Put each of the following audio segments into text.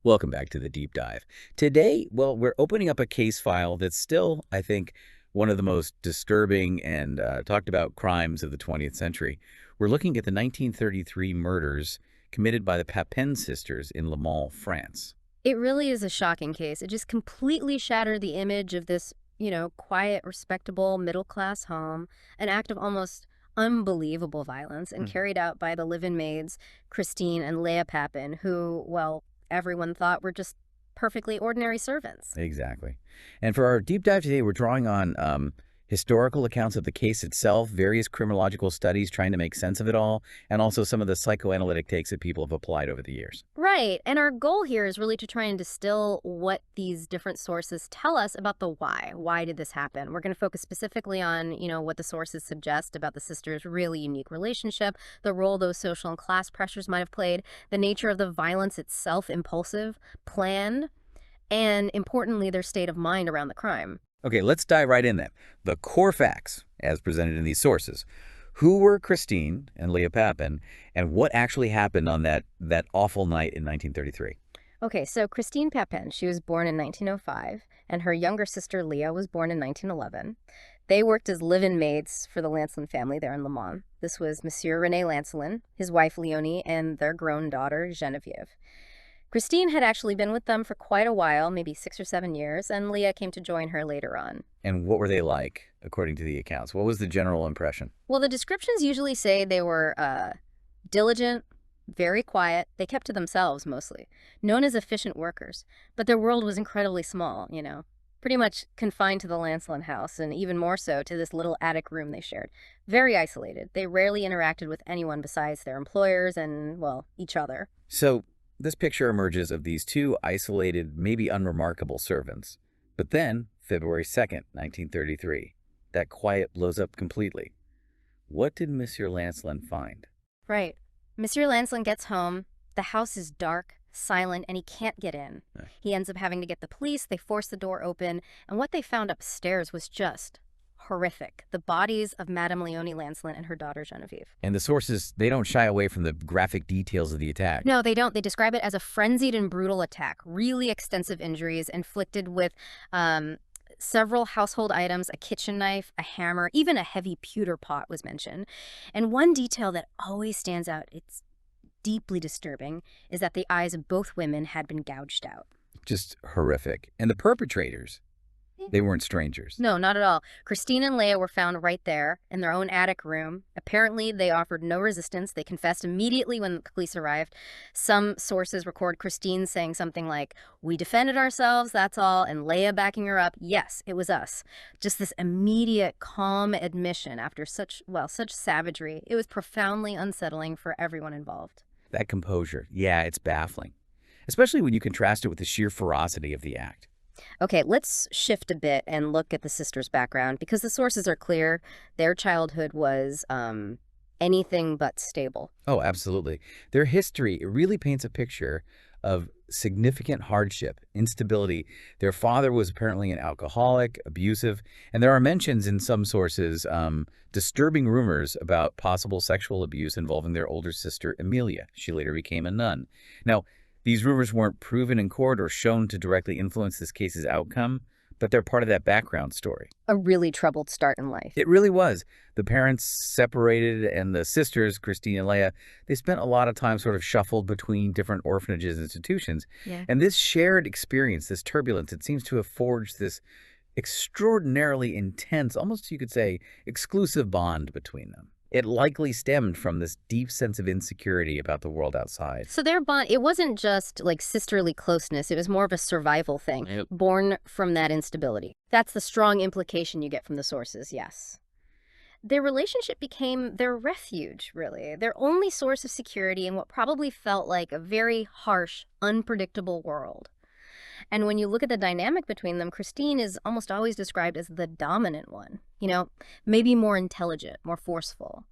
Welcome back to the deep dive. Today, well, we're opening up a case file that's still, I think, one of the most disturbing and talked about crimes of the 20th century. We're looking at the 1933 murders committed by the Papin sisters in Le Mans, France. It really is a shocking case. It just completely shattered the image of this, quiet, respectable, middle-class home, an act of almost unbelievable violence and Mhm. carried out by the live-in maids, Christine and Léa Papin, who, well, everyone thought were just perfectly ordinary servants. Exactly. And for our deep dive today, we're drawing on historical accounts of the case itself, various criminological studies trying to make sense of it all, and also some of the psychoanalytic takes that people have applied over the years. Right. And our goal here is really to try and distill what these different sources tell us about the why. Why did this happen? We're going to focus specifically on, what the sources suggest about the sisters' really unique relationship, the role those social and class pressures might have played, the nature of the violence itself, impulsive, planned, and importantly, their state of mind around the crime. Okay, let's dive right in then. The core facts, as presented in these sources. Who were Christine and Leah Papin, and what actually happened on that awful night in 1933? Okay, so Christine Papin, she was born in 1905, and her younger sister Leah was born in 1911. They worked as live-in maids for the Lancelin family there in Le Mans. This was Monsieur René Lancelin, his wife Leonie, and their grown daughter Geneviève. Christine had actually been with them for quite a while, maybe 6 or 7 years, and Leah came to join her later on. And what were they like, according to the accounts? What was the general impression? Well, the descriptions usually say they were diligent, very quiet. They kept to themselves mostly, known as efficient workers. But their world was incredibly small, pretty much confined to the Lancelin house, and even more so to this little attic room they shared. Very isolated. They rarely interacted with anyone besides their employers and, well, each other. So, this picture emerges of these two isolated, maybe unremarkable servants. But then, February 2nd, 1933, that quiet blows up completely. What did Monsieur Lancelin find? Right. Monsieur Lancelin gets home. The house is dark, silent, and he can't get in. Uh, He ends up having to get the police. They force the door open, and what they found upstairs was just horrific. The bodies of Madame Leonie Lancelin and her daughter Geneviève. And the sources, they don't shy away from the graphic details of the attack. No, they don't. They describe it as a frenzied and brutal attack. Really extensive injuries inflicted with several household items, a kitchen knife, a hammer, even a heavy pewter pot was mentioned. And one detail that always stands out, it's deeply disturbing, is that the eyes of both women had been gouged out. Just horrific. And the perpetrators, they weren't strangers. No, not at all. Christine and Leah were found right there in their own attic room. Apparently, they offered no resistance. They confessed immediately when the police arrived. Some sources record Christine saying something like, "We defended ourselves, that's all," and Leah backing her up, "Yes, it was us." Just this immediate, calm admission after such savagery. It was profoundly unsettling for everyone involved. That composure, yeah, it's baffling. Especially when you contrast it with the sheer ferocity of the act. Okay, let's shift a bit and look at the sisters' background because the sources are clear. Their childhood was anything but stable. Oh, absolutely. Their history, it really paints a picture of significant hardship, instability. Their father was apparently an alcoholic, abusive, and there are mentions in some sources, disturbing rumors about possible sexual abuse involving their older sister, Amelia. She later became a nun. Now, these rumors weren't proven in court or shown to directly influence this case's outcome, but they're part of that background story. A really troubled start in life. It really was. The parents separated, and the sisters, Christine and Leah, they spent a lot of time sort of shuffled between different orphanages and institutions. Yeah. And this shared experience, this turbulence, it seems to have forged this extraordinarily intense, almost you could say, exclusive bond between them. It likely stemmed from this deep sense of insecurity about the world outside. So their bond, it wasn't just like sisterly closeness, it was more of a survival thing, Yep. born from that instability. That's the strong implication you get from the sources, yes. Their relationship became their refuge, really, their only source of security in what probably felt like a very harsh, unpredictable world. And when you look at the dynamic between them, Christine is almost always described as the dominant one, maybe more intelligent, more forceful,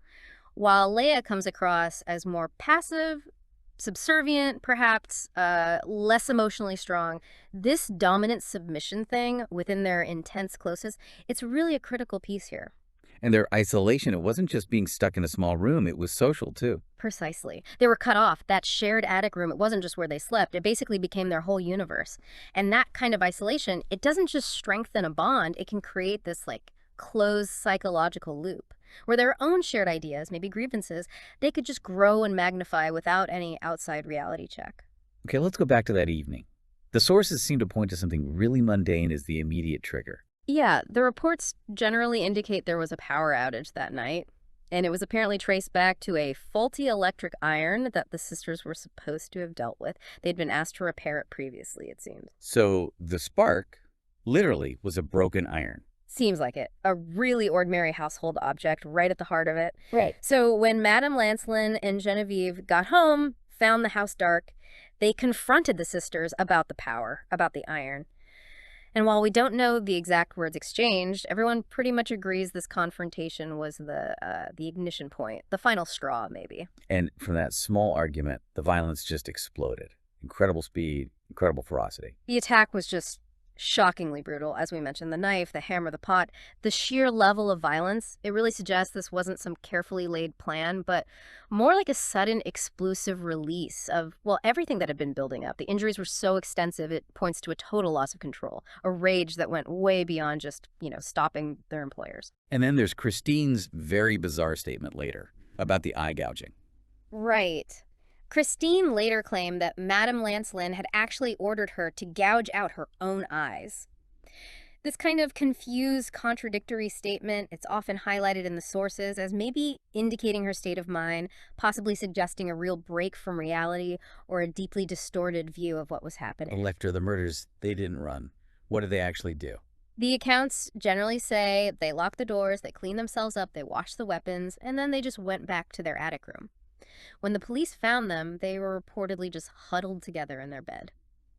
while Leia comes across as more passive, subservient, perhaps less emotionally strong. This dominant submission thing within their intense closeness, it's really a critical piece here. And their isolation, it wasn't just being stuck in a small room, it was social too. Precisely. They were cut off. That shared attic room, it wasn't just where they slept. It basically became their whole universe. And that kind of isolation, it doesn't just strengthen a bond, it can create this like closed psychological loop where their own shared ideas, maybe grievances, they could just grow and magnify without any outside reality check. Okay, let's go back to that evening. The sources seem to point to something really mundane as the immediate trigger. Yeah, the reports generally indicate there was a power outage that night, and it was apparently traced back to a faulty electric iron that the sisters were supposed to have dealt with. They'd been asked to repair it previously, it seems. So the spark literally was a broken iron. Seems like it. A really ordinary household object right at the heart of it. Right. So when Madame Lancelin and Genevieve got home, found the house dark, they confronted the sisters about the power, about the iron. And while we don't know the exact words exchanged, everyone pretty much agrees this confrontation was the ignition point, the final straw, maybe. And from that small argument, the violence just exploded. Incredible speed, incredible ferocity. The attack was just shockingly brutal. As we mentioned, the knife, the hammer, the pot, the sheer level of violence, it really suggests this wasn't some carefully laid plan, but more like a sudden explosive release of, well, everything that had been building up. The injuries were so extensive, it points to a total loss of control, a rage that went way beyond just, stopping their employers. And then there's Christine's very bizarre statement later about the eye gouging. Right. Christine later claimed that Madame Lancelin had actually ordered her to gouge out her own eyes. This kind of confused, contradictory statement, it's often highlighted in the sources as maybe indicating her state of mind, possibly suggesting a real break from reality or a deeply distorted view of what was happening. After the murders, they didn't run. What did they actually do? The accounts generally say they locked the doors, they cleaned themselves up, they washed the weapons, and then they just went back to their attic room. When the police found them, they were reportedly just huddled together in their bed.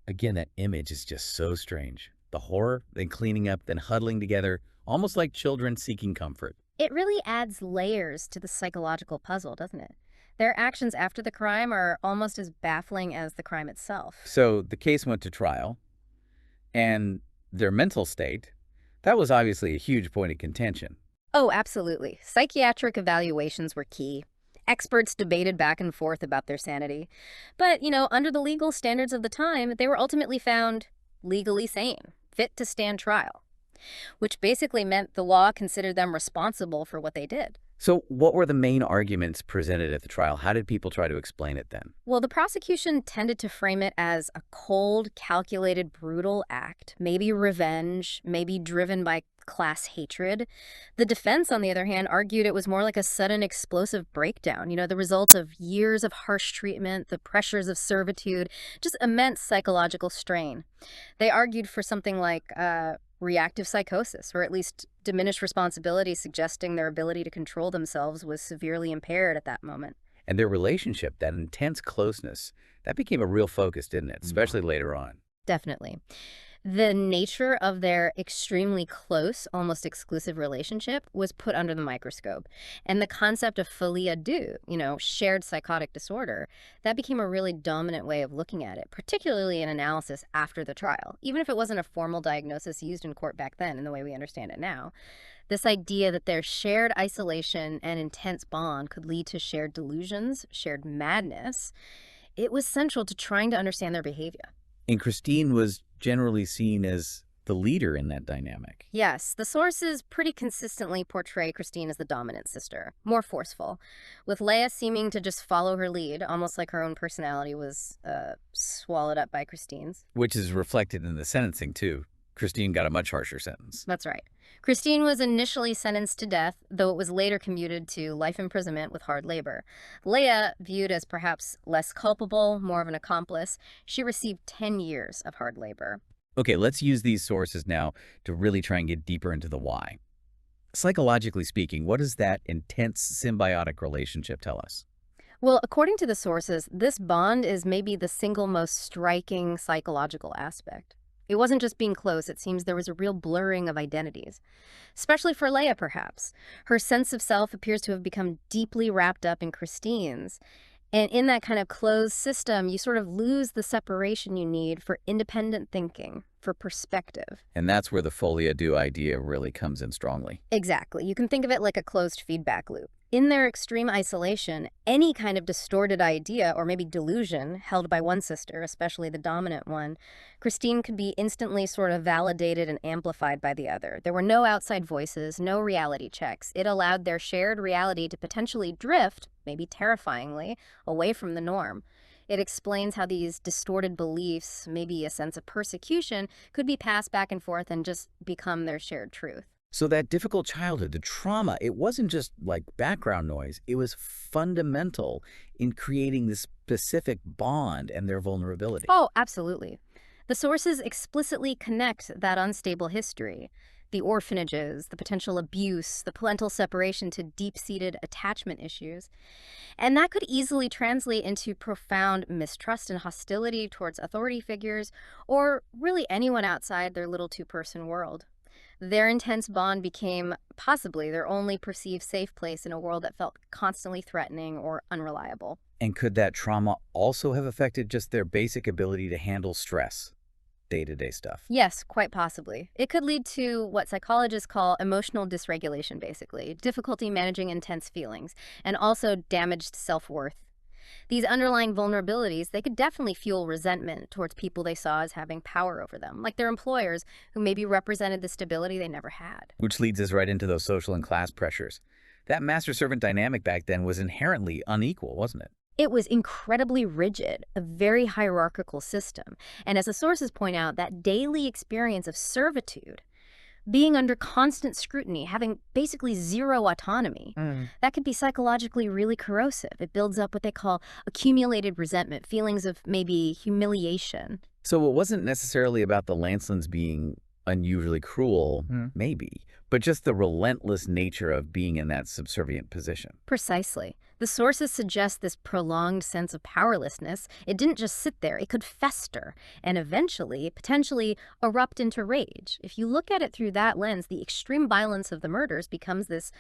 Again, that image is just so strange. The horror, then cleaning up, then huddling together, almost like children seeking comfort. It really adds layers to the psychological puzzle, doesn't it? Their actions after the crime are almost as baffling as the crime itself. So the case went to trial, and their mental state, that was obviously a huge point of contention. Oh, absolutely. Psychiatric evaluations were key. Experts debated back and forth about their sanity. But, under the legal standards of the time, they were ultimately found legally sane, fit to stand trial, which basically meant the law considered them responsible for what they did. So what were the main arguments presented at the trial? How did people try to explain it then? Well, the prosecution tended to frame it as a cold, calculated, brutal act, maybe revenge, maybe driven by class hatred. The defense, on the other hand, argued it was more like a sudden explosive breakdown, the result of years of harsh treatment, the pressures of servitude, just immense psychological strain. They argued for something like reactive psychosis, or at least diminished responsibility, suggesting their ability to control themselves was severely impaired at that moment. And their relationship, that intense closeness, that became a real focus, didn't it? Especially later on. Definitely. The nature of their extremely close, almost exclusive relationship was put under the microscope. And the concept of folie à deux, shared psychotic disorder, that became a really dominant way of looking at it, particularly in analysis after the trial, even if it wasn't a formal diagnosis used in court back then in the way we understand it now. This idea that their shared isolation and intense bond could lead to shared delusions, shared madness, it was central to trying to understand their behavior. And Christine was generally seen as the leader in that dynamic. Yes, the sources pretty consistently portray Christine as the dominant sister, more forceful, with Léa seeming to just follow her lead, almost like her own personality was swallowed up by Christine's. Which is reflected in the sentencing, too. Christine got a much harsher sentence. That's right. Christine was initially sentenced to death, though it was later commuted to life imprisonment with hard labor. Léa, viewed as perhaps less culpable, more of an accomplice, she received 10 years of hard labor. Okay, let's use these sources now to really try and get deeper into the why. Psychologically speaking, what does that intense symbiotic relationship tell us? Well, according to the sources, this bond is maybe the single most striking psychological aspect. It wasn't just being close, it seems there was a real blurring of identities. Especially for Léa, perhaps. Her sense of self appears to have become deeply wrapped up in Christine's. And in that kind of closed system, you sort of lose the separation you need for independent thinking, for perspective. And that's where the folia do idea really comes in strongly. Exactly. You can think of it like a closed feedback loop. In their extreme isolation, any kind of distorted idea or maybe delusion held by one sister, especially the dominant one, Christine could be instantly sort of validated and amplified by the other. There were no outside voices, no reality checks. It allowed their shared reality to potentially drift, maybe terrifyingly, away from the norm. It explains how these distorted beliefs, maybe a sense of persecution, could be passed back and forth and just become their shared truth. So that difficult childhood, the trauma, it wasn't just like background noise. It was fundamental in creating this specific bond and their vulnerability. Oh, absolutely. The sources explicitly connect that unstable history, the orphanages, the potential abuse, the parental separation to deep-seated attachment issues. And that could easily translate into profound mistrust and hostility towards authority figures, or really anyone outside their little two-person world. Their intense bond became possibly their only perceived safe place in a world that felt constantly threatening or unreliable. And could that trauma also have affected just their basic ability to handle stress, day-to-day stuff? Yes, quite possibly. It could lead to what psychologists call emotional dysregulation, basically, difficulty managing intense feelings, and also damaged self-worth. These underlying vulnerabilities, they could definitely fuel resentment towards people they saw as having power over them, like their employers, who maybe represented the stability they never had. Which leads us right into those social and class pressures. That master-servant dynamic back then was inherently unequal, wasn't it? It was incredibly rigid, a very hierarchical system. And as the sources point out, that daily experience of servitude, being under constant scrutiny, having basically zero autonomy, that could be psychologically really corrosive. It builds up what they call accumulated resentment, feelings of maybe humiliation. So it wasn't necessarily about the Lancelins being unusually cruel, maybe, but just the relentless nature of being in that subservient position. Precisely. The sources suggest this prolonged sense of powerlessness. It didn't just sit there, it could fester and eventually, potentially, erupt into rage. If you look at it through that lens, the extreme violence of the murders becomes this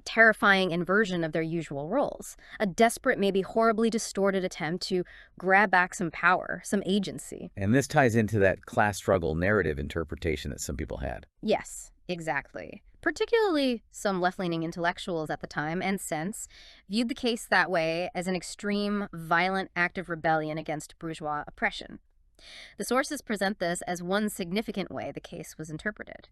terrifying inversion of their usual roles. A desperate, maybe horribly distorted attempt to grab back some power, some agency. And this ties into that class struggle narrative interpretation that some people had. Yes, exactly. Particularly some left-leaning intellectuals at the time and since viewed the case that way as an extreme, violent act of rebellion against bourgeois oppression. The sources present this as one significant way the case was interpreted,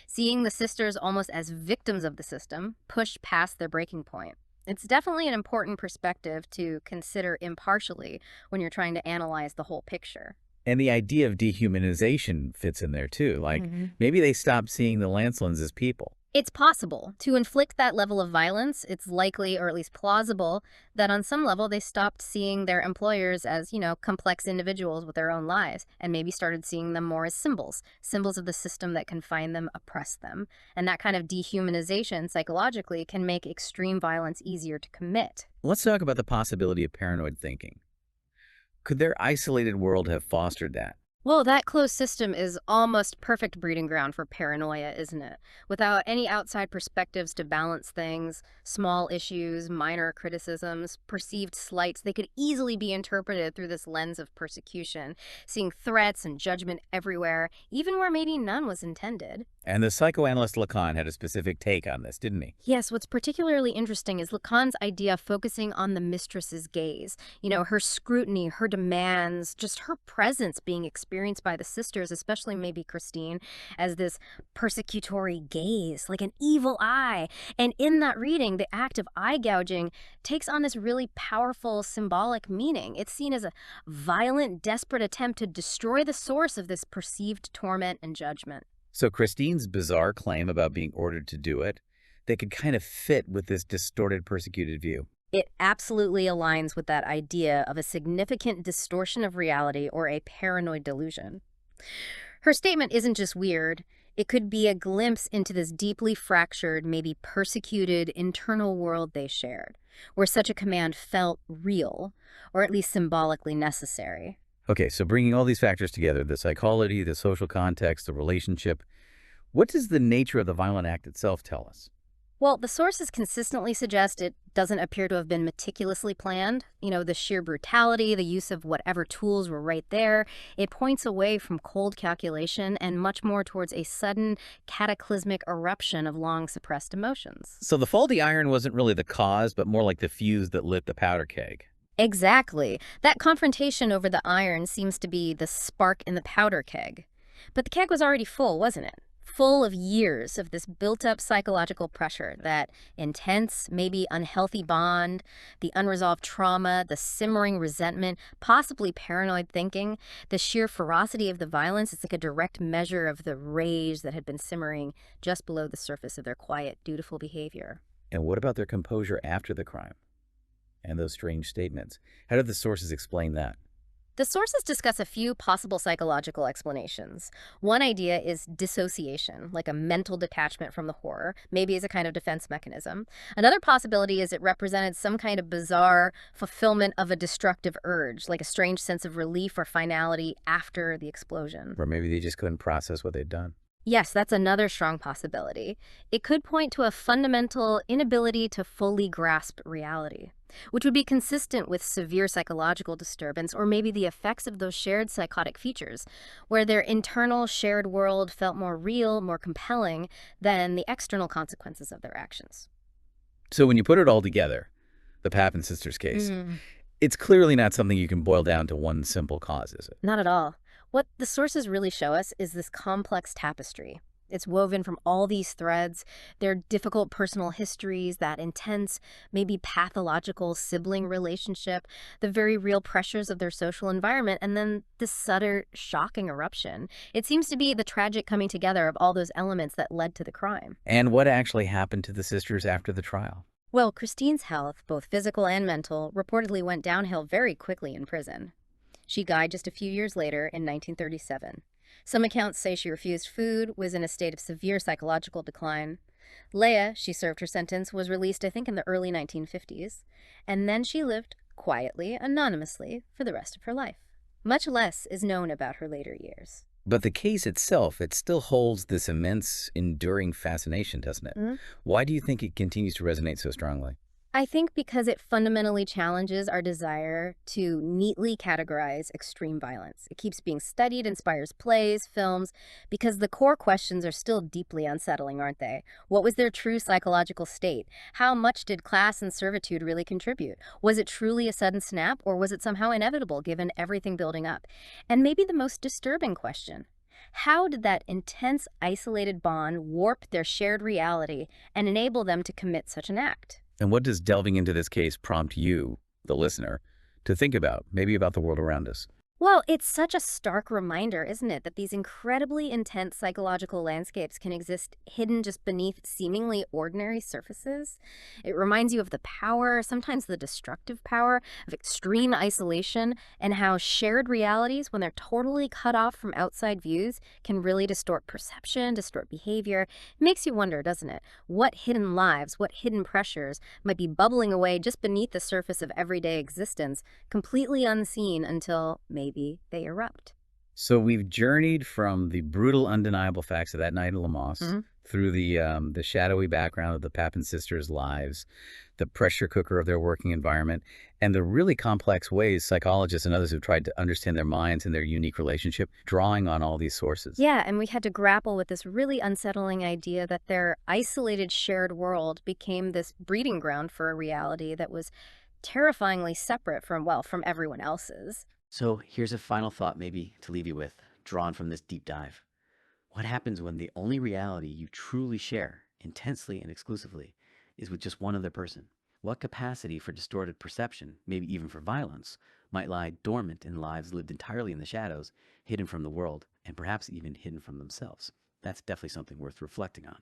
seeing the sisters almost as victims of the system, pushed past their breaking point. It's definitely an important perspective to consider impartially when you're trying to analyze the whole picture. And the idea of dehumanization fits in there too. Like, maybe they stopped seeing the Lancelins as people. It's possible. To inflict that level of violence, it's likely, or at least plausible, that on some level they stopped seeing their employers as, complex individuals with their own lives, and maybe started seeing them more as symbols of the system that confine them, oppress them. And that kind of dehumanization, psychologically, can make extreme violence easier to commit. Let's talk about the possibility of paranoid thinking. Could their isolated world have fostered that? Well, that closed system is almost perfect breeding ground for paranoia, isn't it? Without any outside perspectives to balance things, small issues, minor criticisms, perceived slights, they could easily be interpreted through this lens of persecution, seeing threats and judgment everywhere, even where maybe none was intended. And the psychoanalyst Lacan had a specific take on this, didn't he? Yes, what's particularly interesting is Lacan's idea of focusing on the mistress's gaze. Her scrutiny, her demands, just her presence being experienced by the sisters, especially maybe Christine, as this persecutory gaze, like an evil eye. And in that reading, the act of eye gouging takes on this really powerful symbolic meaning. It's seen as a violent, desperate attempt to destroy the source of this perceived torment and judgment. So Christine's bizarre claim about being ordered to do it, they could kind of fit with this distorted, persecuted view. It absolutely aligns with that idea of a significant distortion of reality or a paranoid delusion. Her statement isn't just weird. It could be a glimpse into this deeply fractured, maybe persecuted internal world they shared, where such a command felt real, or at least symbolically necessary. Okay, so bringing all these factors together, the psychology, the social context, the relationship, what does the nature of the violent act itself tell us? Well, the sources consistently suggest it doesn't appear to have been meticulously planned. The sheer brutality, the use of whatever tools were right there, it points away from cold calculation and much more towards a sudden, cataclysmic eruption of long suppressed emotions. So the faulty iron wasn't really the cause, but more like the fuse that lit the powder keg. Exactly. That confrontation over the iron seems to be the spark in the powder keg. But the keg was already full, wasn't it? Full of years of this built up psychological pressure, that intense, maybe unhealthy bond, the unresolved trauma, the simmering resentment, possibly paranoid thinking, the sheer ferocity of the violence. It's like a direct measure of the rage that had been simmering just below the surface of their quiet, dutiful behavior. And what about their composure after the crime and those strange statements? How did the sources explain that? The sources discuss a few possible psychological explanations. One idea is dissociation, like a mental detachment from the horror, maybe as a kind of defense mechanism. Another possibility is it represented some kind of bizarre fulfillment of a destructive urge, like a strange sense of relief or finality after the explosion. Or maybe they just couldn't process what they'd done. Yes, that's another strong possibility. It could point to a fundamental inability to fully grasp reality, which would be consistent with severe psychological disturbance or maybe the effects of those shared psychotic features, where their internal shared world felt more real, more compelling than the external consequences of their actions. So when you put it all together, the Papin sisters case, it's clearly not something you can boil down to one simple cause, is it? Not at all. What the sources really show us is this complex tapestry. It's woven from all these threads, their difficult personal histories, that intense, maybe pathological sibling relationship, the very real pressures of their social environment, and then this sudden, shocking eruption. It seems to be the tragic coming together of all those elements that led to the crime. And what actually happened to the sisters after the trial? Well, Christine's health, both physical and mental, reportedly went downhill very quickly in prison. She died just a few years later in 1937. Some accounts say she refused food, was in a state of severe psychological decline. Léa, she served her sentence, was released I think in the early 1950s, and then she lived quietly, anonymously, for the rest of her life. Much less is known about her later years. But the case itself, it still holds this immense, enduring fascination, doesn't it? Mhm. Why do you think it continues to resonate so strongly? I think because it fundamentally challenges our desire to neatly categorize extreme violence. It keeps being studied, inspires plays, films, because the core questions are still deeply unsettling, aren't they? What was their true psychological state? How much did class and servitude really contribute? Was it truly a sudden snap, or was it somehow inevitable given everything building up? And maybe the most disturbing question: how did that intense, isolated bond warp their shared reality and enable them to commit such an act? And what does delving into this case prompt you, the listener, to think about, maybe about the world around us? Well, it's such a stark reminder, isn't it, that these incredibly intense psychological landscapes can exist hidden just beneath seemingly ordinary surfaces. It reminds you of the power, sometimes the destructive power, of extreme isolation, and how shared realities, when they're totally cut off from outside views, can really distort perception, distort behavior. It makes you wonder, doesn't it, what hidden lives, what hidden pressures might be bubbling away just beneath the surface of everyday existence, completely unseen until maybe they erupt. So we've journeyed from the brutal, undeniable facts of that night in Lamos through the shadowy background of the Papin sisters' lives, the pressure cooker of their working environment, and the really complex ways psychologists and others have tried to understand their minds and their unique relationship, drawing on all these sources. Yeah, and we had to grapple with this really unsettling idea that their isolated shared world became this breeding ground for a reality that was terrifyingly separate from, well, from everyone else's. So here's a final thought maybe to leave you with, drawn from this deep dive. What happens when the only reality you truly share, intensely and exclusively, is with just one other person? What capacity for distorted perception, maybe even for violence, might lie dormant in lives lived entirely in the shadows, hidden from the world, and perhaps even hidden from themselves? That's definitely something worth reflecting on.